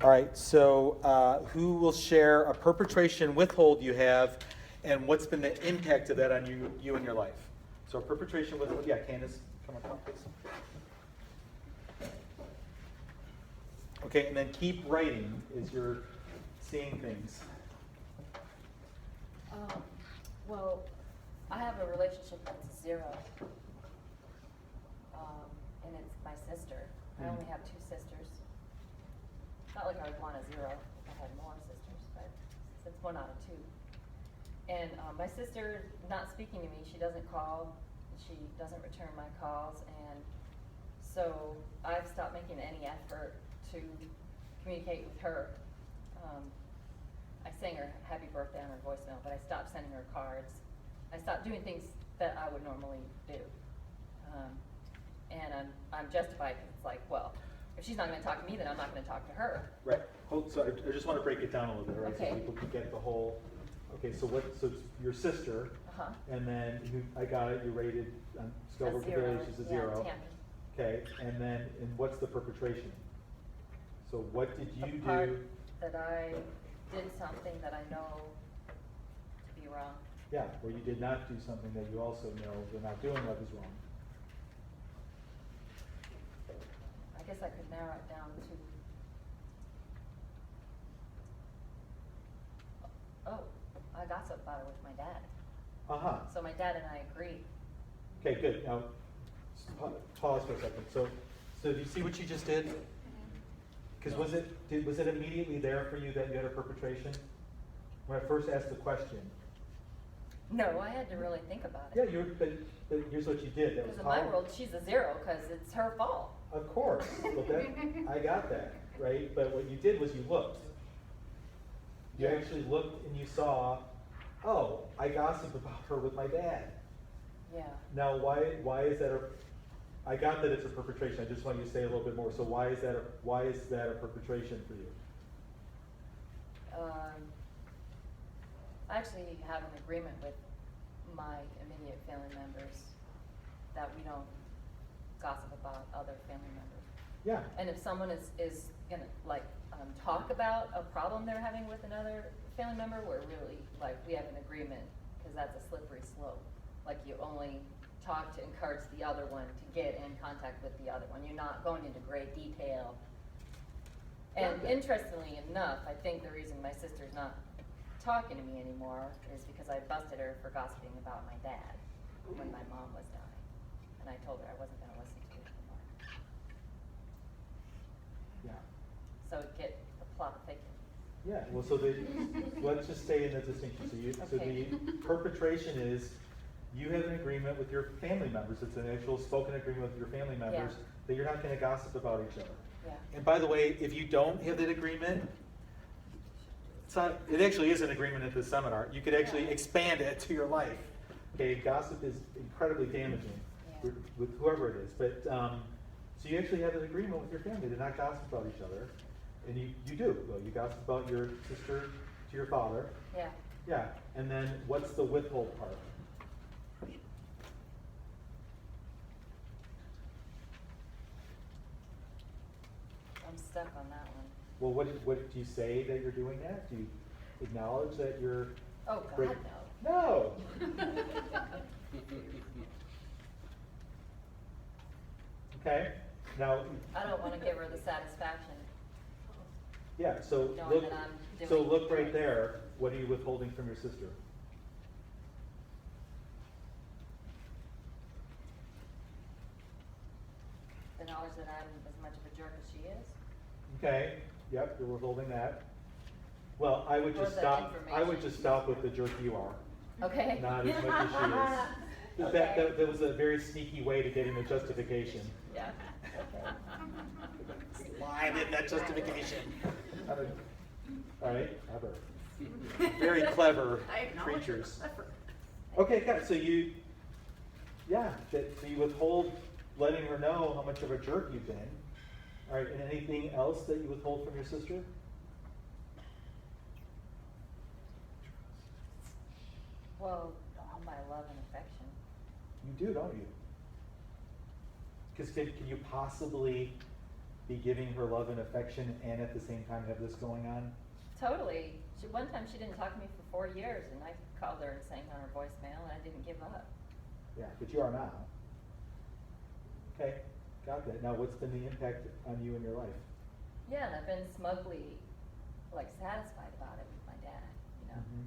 All right, so who will share a perpetration withhold you have, and what's been the impact of that on you and your life? So a perpetration withhold, yeah, Candace, come on, please. Okay, and then keep writing as you're seeing things. Well, I have a relationship that's 0, and it's my sister. I only have 2 sisters. Not like I would want a 0 if I had more sisters, but it's 1 out of 2. And my sister not speaking to me. She doesn't call. She doesn't return my calls, and so I've stopped making any effort to communicate with her. I sang her happy birthday on her voicemail, but I stopped sending her cards. I stopped doing things that I would normally do. And I'm justified because it's like, well, if she's not going to talk to me, then I'm not going to talk to her. Right. So I just want to break it down a little bit, right? Okay. So people can get the whole. Okay, so so it's your sister, and then I got it. You rated scale A of 0, ability, she's a 0. Tammy. Okay, and what's the perpetration? So what did you The part do? that I did something that I know to be wrong. Yeah, where you did not do something that you also know you're not doing what is wrong. I guess I could narrow it down to, I gossip about it with my dad. So my dad and I agreed. Okay, good. Now, pause for a second. So do you see what you just did? Because was it immediately there for you that you had a perpetration? When I first asked the question. No, I had to really think about Yeah, it. but here's what you did. That was Because in my powerful. world, she's a 0 because it's her fault. Of course. Well, I got that, right? But what you did was you looked. You actually looked and you saw, oh, I gossiped about her with my dad. Yeah. Now, why is that I got that it's a perpetration. I just want you to say a little bit more. So why is that a perpetration for you? I actually have an agreement with my immediate family members that we don't gossip about other family members. Yeah. And if someone is gonna talk about a problem they're having with another family member, we're really we have an agreement, because that's a slippery slope. You only talk to encourage the other one to get in contact with the other one. You're not going into great detail. And interestingly enough, I think the reason my sister's not talking to me anymore is because I busted her for gossiping about my dad when my mom was dying. And I told her I wasn't going to listen to it anymore. Yeah. So get the plot thicker. Yeah. Well, let's just stay in the distinction. So Okay. the perpetration is you have an agreement with your family members. It's an actual spoken agreement with your family members that you're not going to gossip about each other. Yeah. And by the way, if you don't have that agreement, it actually is an agreement at this seminar. You could actually expand it to your life. Okay, gossip is incredibly damaging with whoever it is. But so you actually have an agreement with your family to not gossip about each other, and you do. Well, you gossip about your sister to your father. Yeah. Yeah, and then what's the withhold part? I'm stuck on that one. Well, what do you say that you're doing that? Do you acknowledge that you're? Oh, God, break- no. No. Okay. Now. I don't want to give her the satisfaction. Yeah. So Knowing that I'm doing look right right. there. What are you withholding from your sister? The knowledge that I'm as much of a jerk as she is. Okay. Yep. You're withholding that. Well, I would Or just the stop. I would information. just stop with the jerk you are. Okay. Not as much as she is. Okay. That was a very sneaky way to get in a justification. Yeah. Okay. Slide in that justification. All right, ever. Very clever creatures. Okay, good. So you withhold letting her know how much of a jerk you've been. All right, and anything else that you withhold from your sister? Well, my love and affection. You do, don't you? Because can you possibly be giving her love and affection and at the same time have this going on? Totally. One time she didn't talk to me for 4 years, and I called her and sang on her voicemail, and I didn't give up. Yeah, but you are now. Okay, got that. Now, what's been the impact on you in your life? Yeah, and I've been smugly, like, satisfied about it with my dad, you know? Mhm.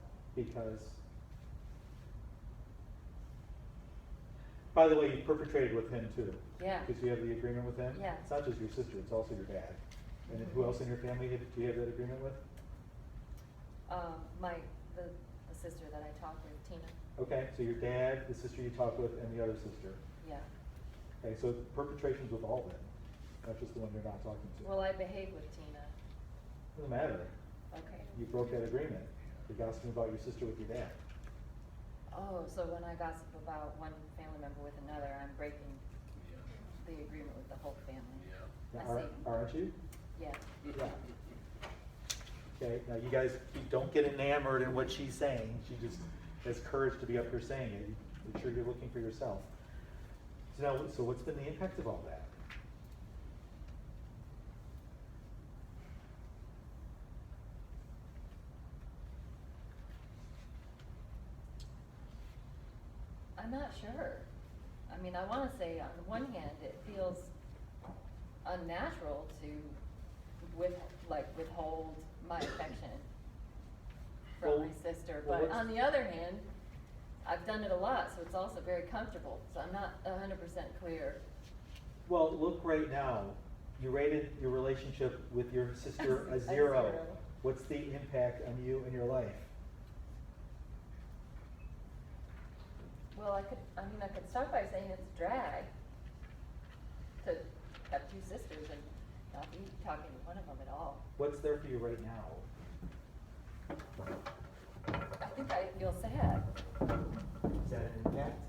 So, Because, by the way, you perpetrated with him too. yeah. Because you have the agreement with him? Yeah. It's not just your sister, it's also your dad. And then who else in your family do you have that agreement with? The sister that I talked with, Tina. Okay, so your dad, the sister you talk with, and the other sister. Yeah. Okay, so perpetration's with all of them, not just the one you're not talking to. Well, I behaved with Tina. Doesn't matter. Okay. You broke that agreement. You're gossiping about your sister with your dad. Oh, so when I gossip about one family member with another, I'm breaking the agreement with the whole family. Now, I see. aren't you? Yeah. Yeah. Okay, now you guys, you don't get enamored in what she's saying. She just has courage to be up here saying it. Make sure you're looking for yourself. So now, so what's been the impact of all that? I'm not sure. I mean, I wanna say on the one hand, it feels unnatural to withhold my affection from my sister, well, but what's- on the other hand, I've done it a lot, so it's also very comfortable, so I'm not 100% clear. Well, look right now. You rated your relationship with your sister a A zero. zero. What's the impact on you and your life? Well, I could start by saying it's a drag to have two sisters and not be talking to one of them at all. What's there for you right now? I think I feel sad. Is that an impact?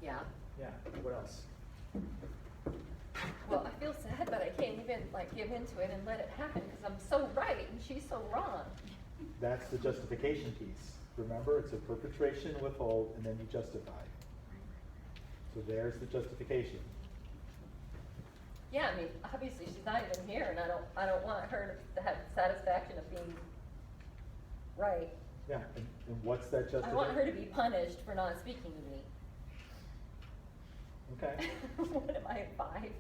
Yeah. Yeah, what else? Well, I feel sad, but I can't even like give into it and let it happen because I'm so right and she's so wrong. That's the justification piece. Remember, it's a perpetration, withhold, and then you justify. So there's the justification. Yeah, I mean, obviously she's not even here, and I don't want her to have satisfaction of being right. Yeah, and what's that justification? I want her to be punished for not speaking to me. Okay, What am I, 5?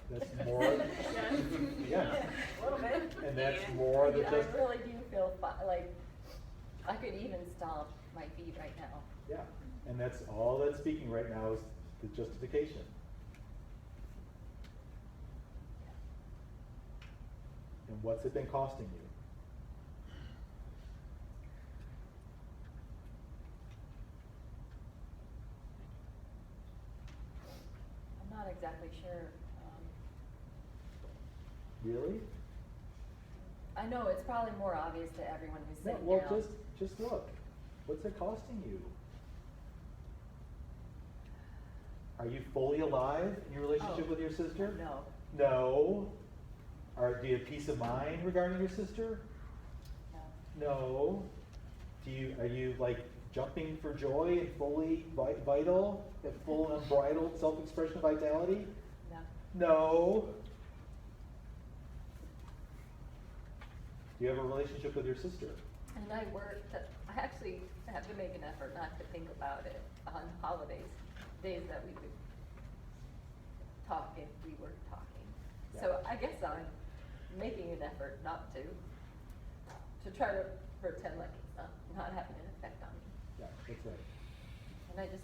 that's more, yeah. A little bit. And that's more than I just, really do feel like I could even stomp my feet right now. yeah, and that's all that's speaking right now is the justification. And what's it been costing you? I'm not exactly sure. Really? I know it's probably more obvious to everyone who's No, sitting well, down. just look. What's it costing you? Are you fully alive in your relationship Oh, with your sister? No. No. Do you have peace of mind regarding your sister? No. No. Are you like jumping for joy and fully vital, have full unbridled self-expression vitality? No. No. Do you have a relationship with your sister? And I actually have to make an effort not to think about it on holidays, days that we would talk if we were talking. So I guess I'm making an effort not to try to pretend like it's not having an effect on me. Yeah, that's right. And I just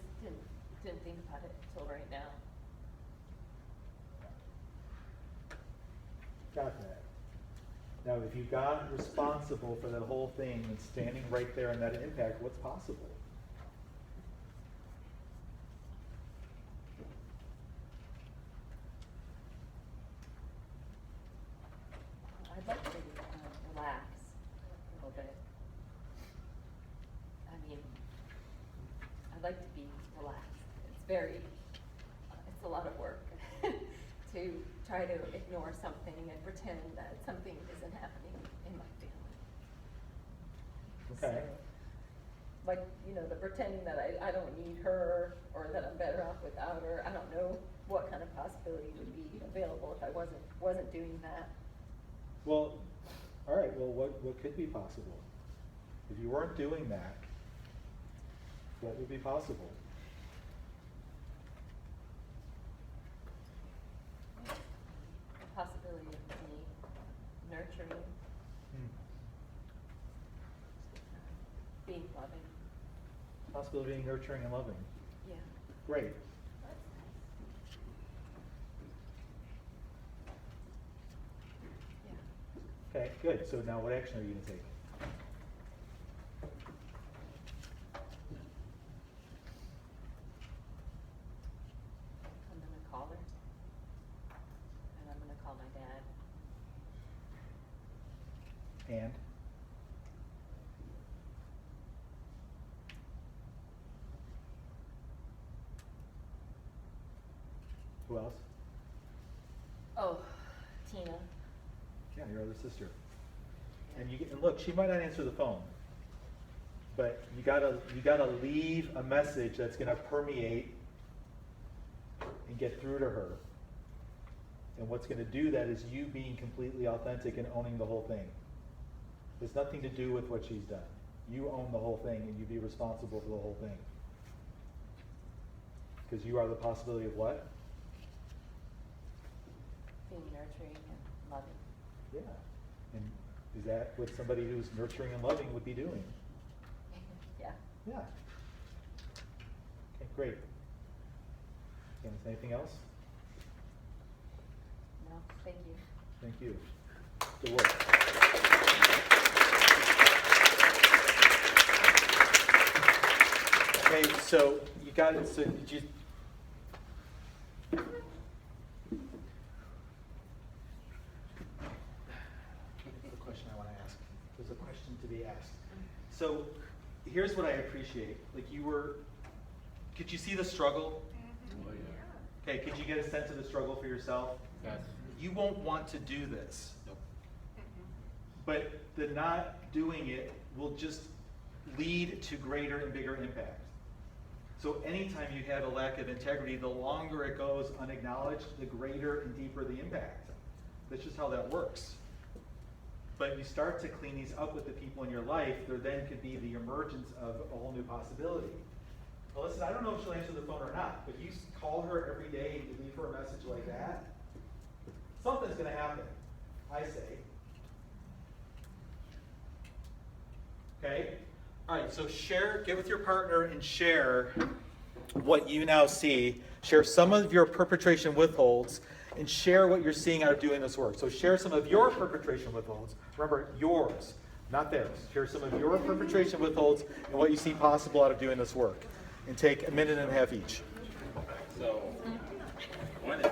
didn't think about it until right now. Got that. Now, if you got responsible for that whole thing and standing right there in that impact, what's possible? I'd like to relax a little bit. I mean, I'd like to be relaxed. It's a lot of work to try to ignore something and pretend that something isn't happening in my family. Okay. like, you know, the pretending that I don't need her, or that I'm better off without her. I don't know what kind of possibility would be available if I wasn't doing that. Well, all right, well, what could be possible? If you weren't doing that, what would be possible? The possibility of me nurturing, being loving. Possibility of being nurturing and loving. Yeah. Great. Yeah. Okay, good. So now what action are you going to take? I'm gonna call her, and I'm gonna call my dad. And? Who else? Oh, Tina. Yeah, your other sister. And look, she might not answer the phone, but you gotta leave a message that's gonna permeate and get through to her. And what's gonna do that is you being completely authentic and owning the whole thing. There's nothing to do with what she's done. You own the whole thing and you be responsible for the whole thing. Because you are the possibility of what? Being nurturing and loving. Yeah. And is that what somebody who's nurturing and loving would be doing? Yeah. Yeah. Okay, great. Anything else? No, thank you. Thank you. Good work. Okay, so you got it. So did you? That's the question I want to ask. There's a question to be asked. So here's what I appreciate. Like could you see the struggle? Oh, yeah. Okay, could you get a sense of the struggle for yourself? Yes. You won't want to do this, Nope. but the not doing it will just lead to greater and bigger impact. So anytime you have a lack of integrity, the longer it goes unacknowledged, the greater and deeper the impact. That's just how that works. But you start to clean these up with the people in your life, there then could be the emergence of a whole new possibility. Well, listen, I don't know if she'll answer the phone or not, but you call her every day and you leave her a message like that, something's going to happen, I say. Okay? All right, so get with your partner and share what you now see. Share some of your perpetration withholds and share what you're seeing out of doing this work. So share some of your perpetration withholds. Remember, yours, not theirs. Share some of your perpetration withholds and what you see possible out of doing this work. And take a minute and a half each. So, one is